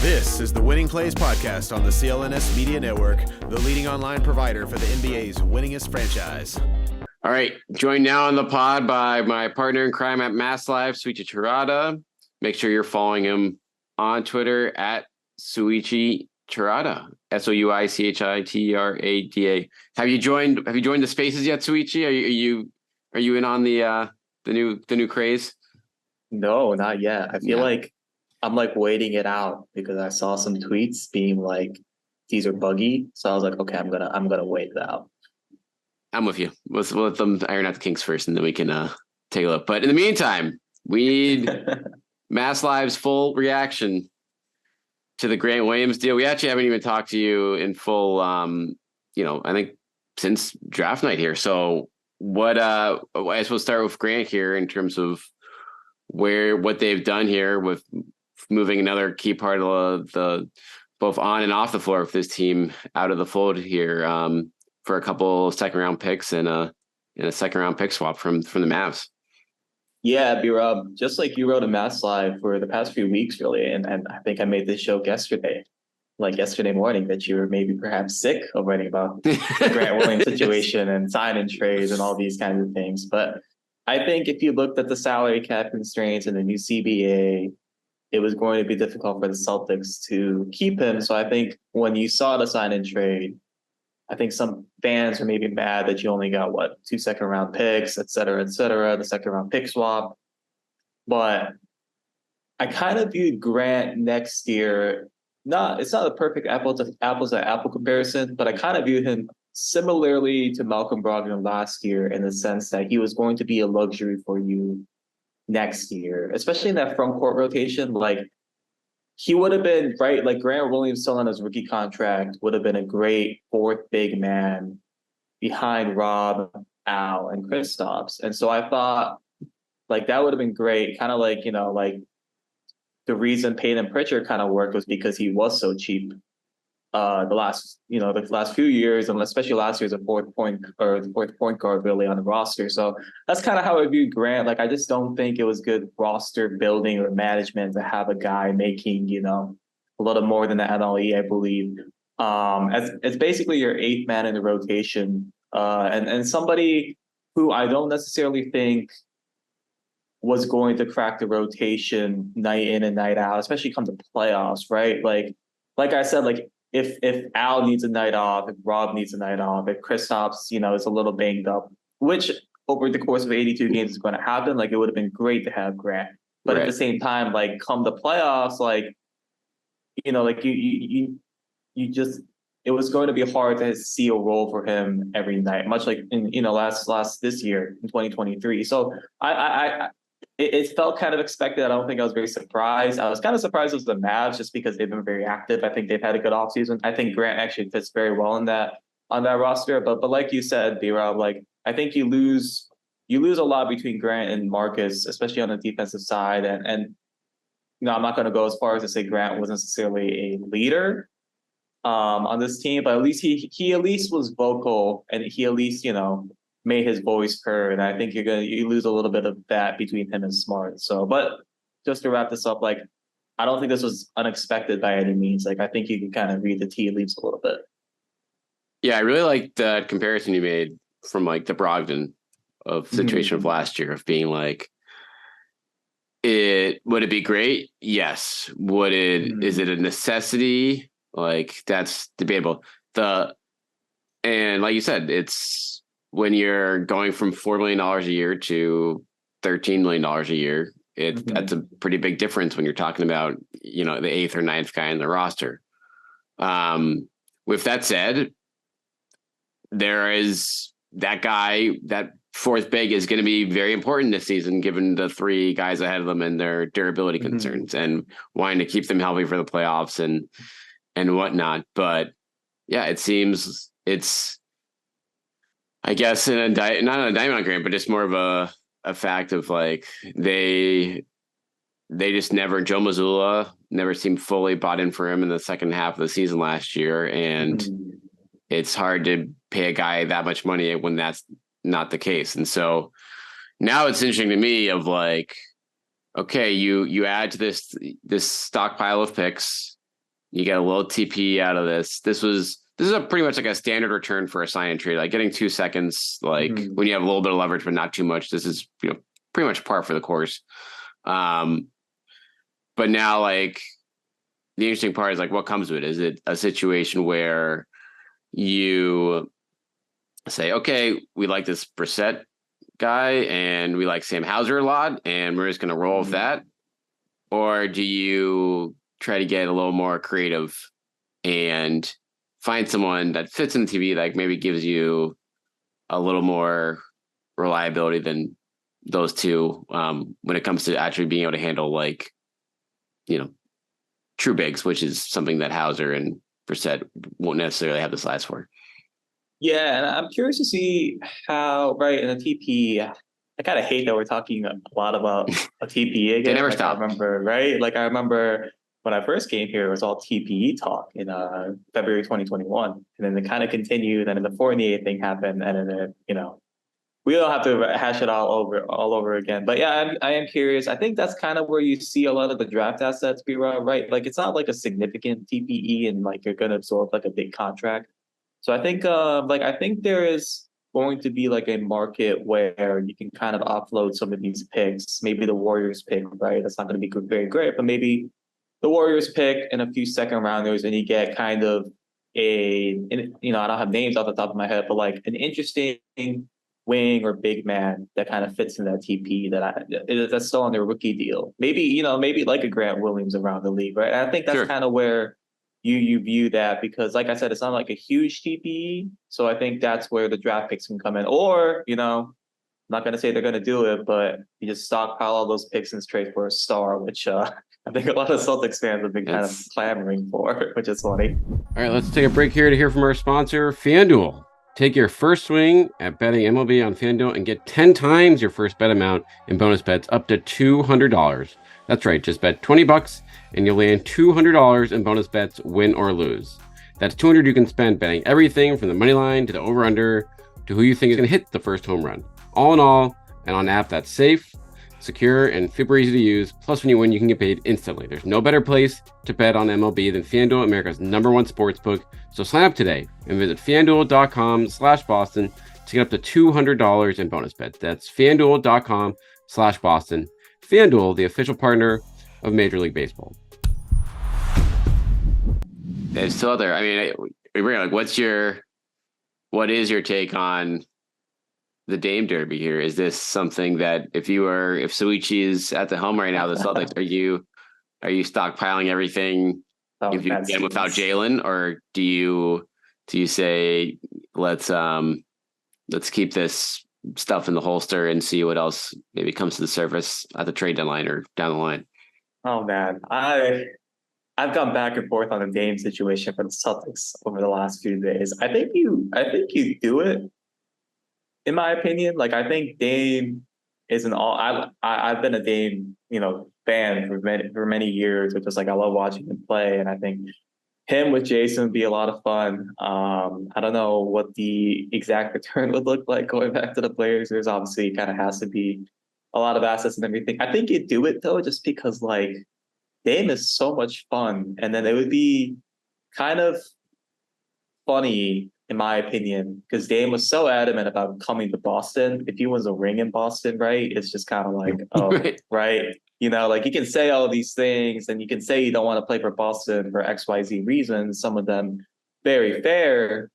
This is the Winning Plays Podcast on the CLNS Media Network, the leading online provider for the NBA's winningest franchise. All right, joined now on the pod by my partner in crime at MassLive, Souichi Terada. Make sure you're following him on Twitter at Souichi Terada, Souichiterada. Have you joined the spaces yet, Souichi? Are you in on the new craze? No, not yet. I feel like I'm waiting it out because I saw some tweets being like, these are buggy. So I was like, okay, I'm gonna wait it out. I'm with you. We'll let them iron out the kinks first, and then we can take a look. But in the meantime, we need MassLive's full reaction to the Grant Williams deal. We actually haven't even talked to you in full, I think since draft night here. So what, I guess we'll start with Grant here in terms of what they've done here with moving another key part of the both on and off the floor of this team out of the fold here for a couple second round picks and a second round pick swap from the Mavs. Yeah, B-Rob, just like you wrote a MassLive for the past few weeks, really, and I think I made this joke yesterday morning, that you were maybe perhaps sick of writing about the Grant Williams situation and sign and trades and all these kinds of things. But I think if you looked at the salary cap constraints and the new CBA, it was going to be difficult for the Celtics to keep him. So I think when you saw the sign and trade, I think some fans were maybe mad that you only got 2 second round picks, et cetera, the second round pick swap. But I kind of viewed Grant next year, it's not a perfect apples to apple comparison, but I kind of viewed him similarly to Malcolm Brogdon last year in the sense that he was going to be a luxury for you next year, especially in that front court rotation. Like, he would have been, right, like Grant Williams still on his rookie contract would have been a great fourth big man behind Robb, Al, and Kristaps. And so I thought like that would have been great. Kind of like, the reason Peyton Pritchard kind of worked was because he was so cheap the last few years, and especially last year as the fourth point guard really on the roster. So that's kind of how I view Grant. Like, I just don't think it was good roster building or management to have a guy making, a little more than the NLE, I believe. As it's basically your eighth man in the rotation, and somebody who I don't necessarily think was going to crack the rotation night in and night out, especially come to playoffs, right? Like I said, like, if Al needs a night off, if Robb needs a night off, if Kristaps, is a little banged up, which over the course of 82 games is going to happen, like, it would have been great to have Grant. But right. At the same time, like, come the playoffs, like, like you just, it was going to be hard to see a role for him every night, much like in, last this year in 2023. So it felt kind of expected. I don't think I was very surprised. I was kind of surprised it was the Mavs just because they've been very active. I think they've had a good offseason. I think Grant actually fits very well on that roster. But like you said, B-Rob, like, I think you lose a lot between Grant and Marcus, especially on the defensive side. And I'm not going to go as far as to say Grant was necessarily a leader on this team, but at least he at least was vocal, and he at least, made his voice heard. And I think you lose a little bit of that between him and Smart. So, but just to wrap this up, like, I don't think this was unexpected by any means. Like, I think you can kind of read the tea leaves a little bit. Yeah, I really like that comparison you made from like the Brogdon of situation of last year, of being like, would it be great? Yes. Is it a necessity? Like, that's debatable. And like you said, it's when you're going from $4 million a year to $13 million a year, that's a pretty big difference when you're talking about, the eighth or ninth guy in the roster. With that said, there is that guy, that fourth big is going to be very important this season, given the three guys ahead of them and their durability concerns and wanting to keep them healthy for the playoffs and whatnot. But yeah, it seems it's, I guess, not an indictment on Grant, but just more of a fact of like they just never, Joe Mazzulla never seemed fully bought in for him in the second half of the season last year. And it's hard to pay a guy that much money when that's not the case. And so now it's interesting to me of like, okay, you add to this stockpile of picks, You get a little TP out of this. This is a pretty much like a standard return for a sign and trade, like getting 2 seconds, like when you have a little bit of leverage, but not too much. This is, pretty much par for the course. But now, like, the interesting part is like what comes with it. Is it a situation where you say, okay, we like this Brissett guy and we like Sam Hauser a lot and we're just going to roll with that? Or do you try to get a little more creative and find someone that fits in the TV, like maybe gives you a little more reliability than those two when it comes to actually being able to handle, like, true bigs, which is something that Hauser and Brissett won't necessarily have the size for. Yeah, and I'm curious to see how, right, in a TP, I kind of hate that we're talking a lot about a TPE again. They never stop. I remember, right? Like, I remember when I first came here, it was all TPE talk in February 2021. And then it kind of continued, and then the Fournier thing happened, and then, we don't have to hash it all over again. But yeah, I am curious. I think that's kind of where you see a lot of the draft assets be, right? Like, it's not like a significant TPE and like you're going to absorb like a big contract. So I think I think there is going to be like a market where you can kind of offload some of these picks. Maybe the Warriors pick, right? That's not going to be very great, but maybe the Warriors pick and a few second rounders, and you get kind of I don't have names off the top of my head, but like an interesting wing or big man that kind of fits in that TP that's still on their rookie deal. Maybe like a Grant Williams around the league, right? And I think that's kind of where you view that, because like I said, it's not like a huge TPE. So I think that's where the draft picks can come in. Or, I'm not going to say they're going to do it, but you just stockpile all those picks and trade for a star, which I think a lot of Celtics fans have been kind of clamoring for, which is funny. All right, let's take a break here to hear from our sponsor, FanDuel. Take your first swing at betting MLB on FanDuel and get 10 times your first bet amount in bonus bets up to $200. That's right, just bet $20 and you'll land $200 in bonus bets, win or lose. That's $200 you can spend betting everything from the money line to the over-under to who you think is going to hit the first home run. All in all, and on an app that's safe, secure, and super easy to use. Plus, when you win, you can get paid instantly. There's no better place to bet on MLB than FanDuel, America's #1 sportsbook. So sign up today and visit FanDuel.com/Boston to get up to $200 in bonus bets. That's FanDuel.com/Boston. FanDuel, the official partner of Major League Baseball. It's still there. I mean, we bring like, what is your take on the Dame Derby here? Is this something that if Souichi is at the helm right now, the Celtics, are you stockpiling everything if you get him without Jalen, or do you say let's keep this stuff in the holster and see what else maybe comes to the surface at the trade deadline or down the line? Oh man, I've gone back and forth on the Dame situation for the Celtics over the last few days. I think you do it. In my opinion, like, I think Dame is I've been a Dame, fan for many years, which is like, I love watching him play. And I think him with Jason would be a lot of fun. I don't know what the exact return would look like going back to the players. There's obviously kind of has to be a lot of assets and everything. I think you do it though, just because like Dame is so much fun. And then it would be kind of funny, in my opinion, because Dame was so adamant about coming to Boston. If he wins a ring in Boston, right, it's just kind of like, oh, right. Like, you can say all these things and you can say you don't want to play for Boston for XYZ reasons, some of them very fair.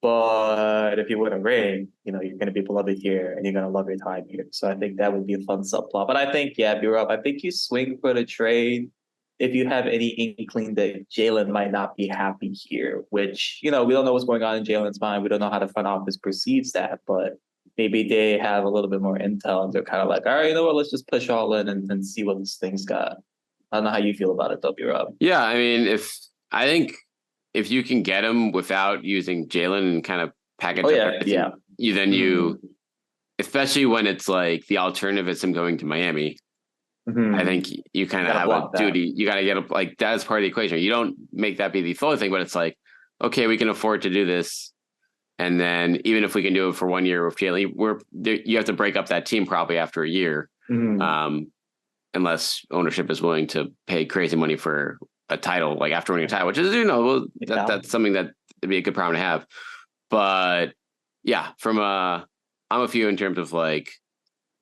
But if you win a ring, you're going to be beloved here and you're going to love your time here. So I think that would be a fun subplot. But I think, B-Rob, I think you swing for the trade if you have any inkling that Jalen might not be happy here, which, we don't know what's going on in Jalen's mind. We don't know how the front office perceives that, but maybe they have a little bit more intel and they're kind of like, all right, you know what, let's just push all in and see what this thing's got. I don't know how you feel about it, though, Rob. Yeah, I mean, I think if you can get him without using Jalen and kind of package especially when it's like the alternative is him going to Miami. Mm-hmm. I think you kind of have a duty. You got to get like that is part of the equation. You don't make that be the only thing, but it's like, okay, we can afford to do this. And then even if we can do it for 1 year with Jalen, you have to break up that team probably after a year, unless ownership is willing to pay crazy money for a title, like after winning a title, which is, that's something that would be a good problem to have. But yeah, I'm a few in terms of like,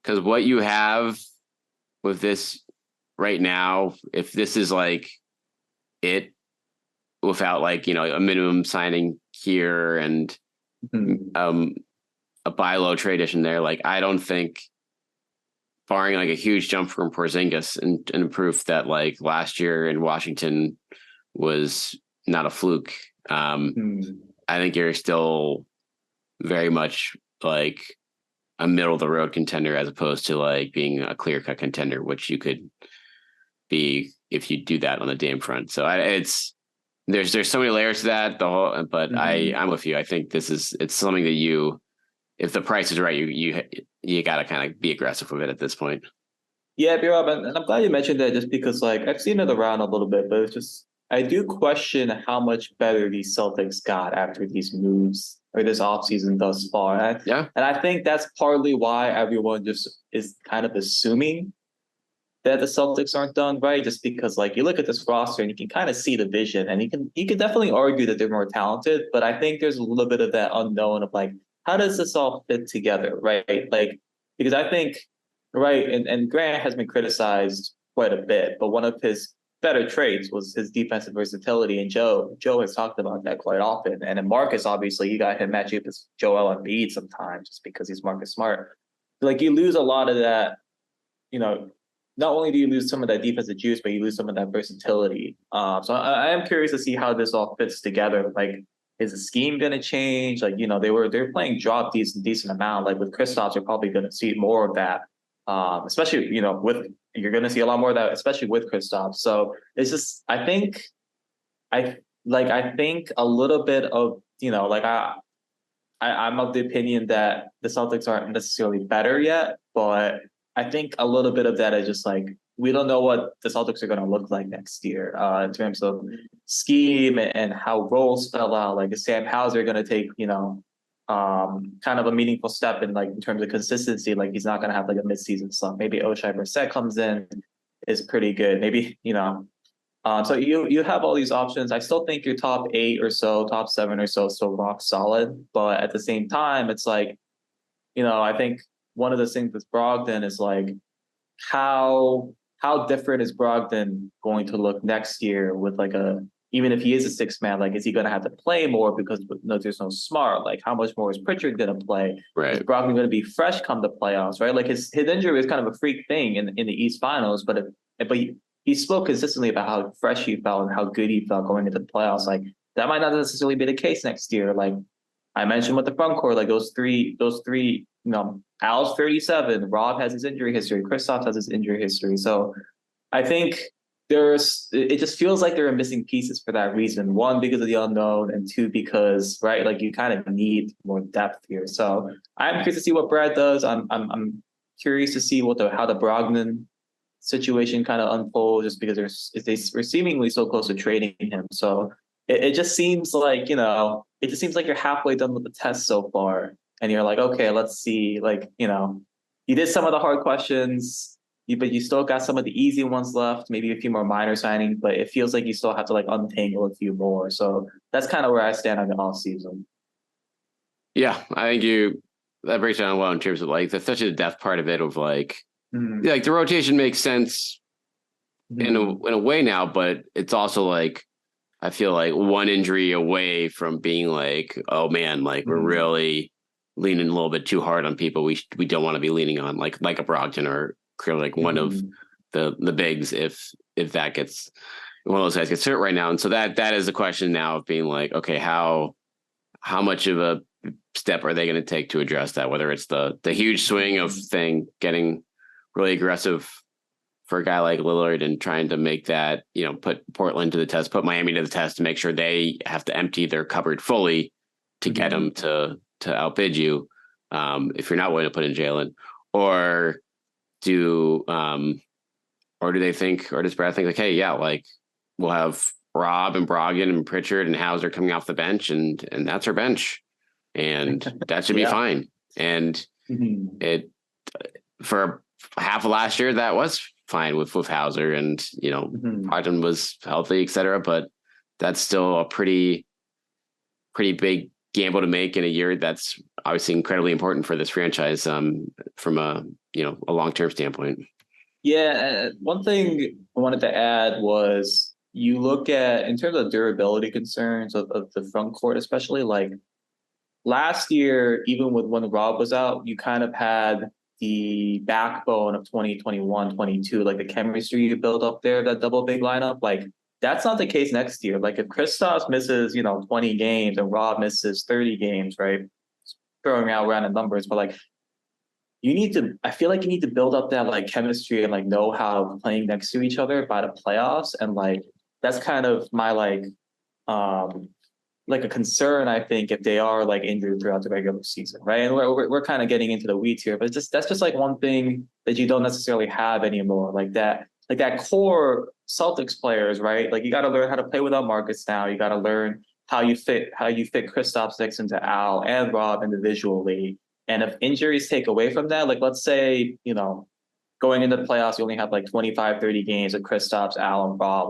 because what you have with this right now, if this is like it without like, a minimum signing here and a buy low trade addition there, like I don't think, barring like a huge jump from Porzingis and proof that like last year in Washington was not a fluke, I think you're still very much like a middle of the road contender as opposed to like being a clear cut contender, which you could be if you do that on the Dame front. So there's so many layers to that. I'm with you. I think it's something that if the price is right, you got to kind of be aggressive with it at this point. Yeah, B-Rob, and I'm glad you mentioned that just because like I've seen it around a little bit, but it's just I do question how much better these Celtics got after these moves or this offseason thus far. And I think that's partly why everyone just is kind of assuming that the Celtics aren't done right, just because like you look at this roster and you can kind of see the vision, and you can definitely argue that they're more talented, but I think there's a little bit of that unknown of like, how does this all fit together, right? Like, because I think, right, and Grant has been criticized quite a bit, but one of his better traits was his defensive versatility, and Joe has talked about that quite often. And then Marcus, obviously, you got him matching up with Joel Embiid sometimes just because he's Marcus Smart. Like you lose a lot of that, not only do you lose some of that defensive juice, but you lose some of that versatility. So I am curious to see how this all fits together. Like, is the scheme going to change? Like, they're playing drop decent amount. Like with Kristaps, you're probably going to see more of that. Especially, you're going to see a lot more of that, especially with Kristaps. So it's just, I think a little bit of, I'm of the opinion that the Celtics aren't necessarily better yet, but I think a little bit of that is just like, we don't know what the Celtics are going to look like next year in terms of scheme and how roles fell out. Like, is Sam Hauser going to take, kind of a meaningful step in terms of consistency? Like, he's not going to have like a midseason slump. Maybe Oshai Brissett comes in, is pretty good. Maybe, so you have all these options. I still think your top 8 or so, top 7 or so is still rock solid. But at the same time, it's like, I think one of the things with Brogdon is like, how different is Brogdon going to look next year with like even if he is a 6 man, like, is he going to have to play more because there's no Smart? Like, how much more is Pritchard going to play? Right. Is Brogdon going to be fresh come the playoffs, right? Like his injury was kind of a freak thing in the East Finals, but he spoke consistently about how fresh he felt and how good he felt going into the playoffs. Like, that might not necessarily be the case next year. Like I mentioned with the front court, like those three, Al's 37, Robb has his injury history, Kristaps has his injury history. So I think it just feels like there are missing pieces for that reason. 1, because of the unknown, and 2, because, right, like you kind of need more depth here. So I'm curious to see what Brad does. I'm curious to see how the Brogdon situation kind of unfolds, just because we're seemingly so close to trading him. So it just seems like, you're halfway done with the test so far. And you're like, okay, let's see, like, you did some of the hard questions, but you still got some of the easy ones left, maybe a few more minor signings, but it feels like you still have to like untangle a few more. So that's kind of where I stand on the off season. Yeah, I think that breaks down well in terms of like, especially the depth part of it, of like, like the rotation makes sense in a way now, but it's also like, I feel like one injury away from being like, oh man, like we're really leaning a little bit too hard on people we don't want to be leaning on, like a Brogdon or clearly like one of the bigs, if that gets, one of those guys gets hurt right now. And so that is the question now of being like, okay, how much of a step are they going to take to address that? Whether it's the huge swing of getting really aggressive for a guy like Lillard and trying to make that, put Portland to the test, put Miami to the test to make sure they have to empty their cupboard fully to get them to outbid you, if you're not willing to put in Jalen, or do they think, or does Brad think like, hey, yeah, like we'll have Robb and Brogdon and Pritchard and Hauser coming off the bench, and that's our bench, and that should be fine. And it, for half of last year, that was fine with Hauser, and Mhm. Brogdon was healthy, etc. But that's still a pretty big gamble to make in a year that's obviously incredibly important for this franchise from a long-term standpoint. Yeah, one thing I wanted to add was you look at, in terms of durability concerns of the front court, especially like last year, even with when Robb was out, you kind of had the backbone of 2021, 22, like the chemistry you build up there, that double big lineup. Like that's not the case next year. Like if Kristaps misses, 20 games and Robb misses 30 games, right? Throwing out random numbers, but like I feel like you need to build up that like chemistry and like know how playing next to each other by the playoffs. And like, that's kind of my like a concern, I think, if they are like injured throughout the regular season, right? And we're kind of getting into the weeds here, but that's just like one thing that you don't necessarily have anymore. Like that core Celtics players, right? Like you got to learn how to play without Marcus now. You got to learn how you fit Kristaps next into Al and Robb individually. And if injuries take away from that, like let's say, going into the playoffs, you only have like 25, 30 games of Kristaps, Al, and Robb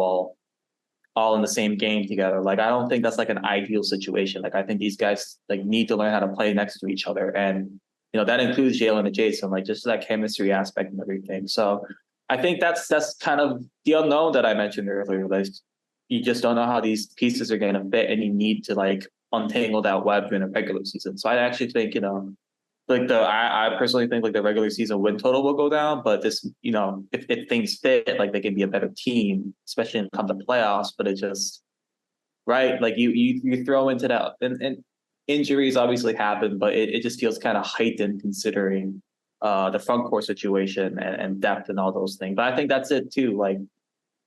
all in the same game together. Like, I don't think that's like an ideal situation. Like, I think these guys like need to learn how to play next to each other. And, that includes Jalen and Jason, like just that chemistry aspect and everything. So I think that's kind of the unknown that I mentioned earlier. Like, you just don't know how these pieces are going to fit, and you need to like untangle that web in a regular season. So I actually think, like I personally think like the regular season win total will go down, but this, if things fit, like they can be a better team, especially in come to playoffs. But it just, right, like you throw into that, and injuries obviously happen, but it just feels kind of heightened considering the front court situation and depth and all those things. But I think that's it too. Like,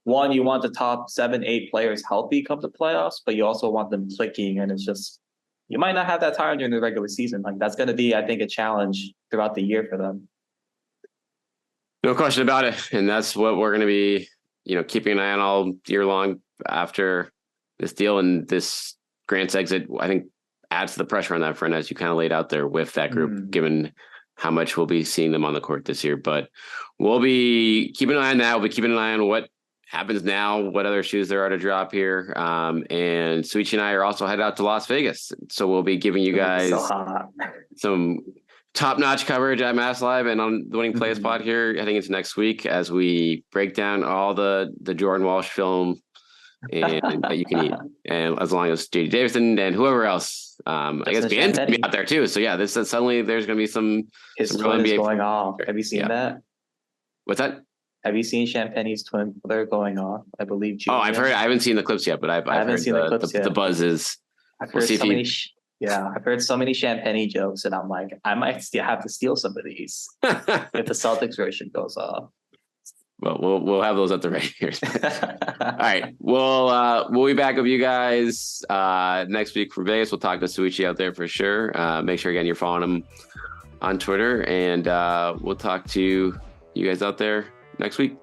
one, you want the top 7, 8 players healthy come to playoffs, but you also want them clicking, and it's just, you might not have that time during the regular season. Like that's going to be, I think, a challenge throughout the year for them. No question about it. And that's what we're going to be, keeping an eye on all year long after this deal. And this Grant's exit, I think, adds to the pressure on that front, as you kind of laid out there with that group, given how much we'll be seeing them on the court this year. But we'll be keeping an eye on that. We'll be keeping an eye on what happens now, what other shoes there are to drop here. And Souichi and I are also headed out to Las Vegas. So we'll be giving you guys some top-notch coverage at MassLive and on the Winning Plays pod here heading into next week as we break down all the Jordan Walsh film and that you can eat. And as long as JD Davison and whoever else, I guess BN's going to be out there too. So yeah, this suddenly there's going to be some twin is going off. Have you seen that? What's that? Have you seen Champagne's twin brother going on? I believe. Oh, I've heard. I haven't seen the clips yet, but I've heard seen the clips yet. The buzz is. I've heard so many. I've heard so many Champagne jokes, and I'm like, I might have to steal some of these if the Celtics version goes off. Well, we'll have those at the ready here. All right, we'll be back with you guys next week for Vegas. We'll talk to Souichi out there for sure. Make sure again you're following him on Twitter, and we'll talk to you guys out there next week.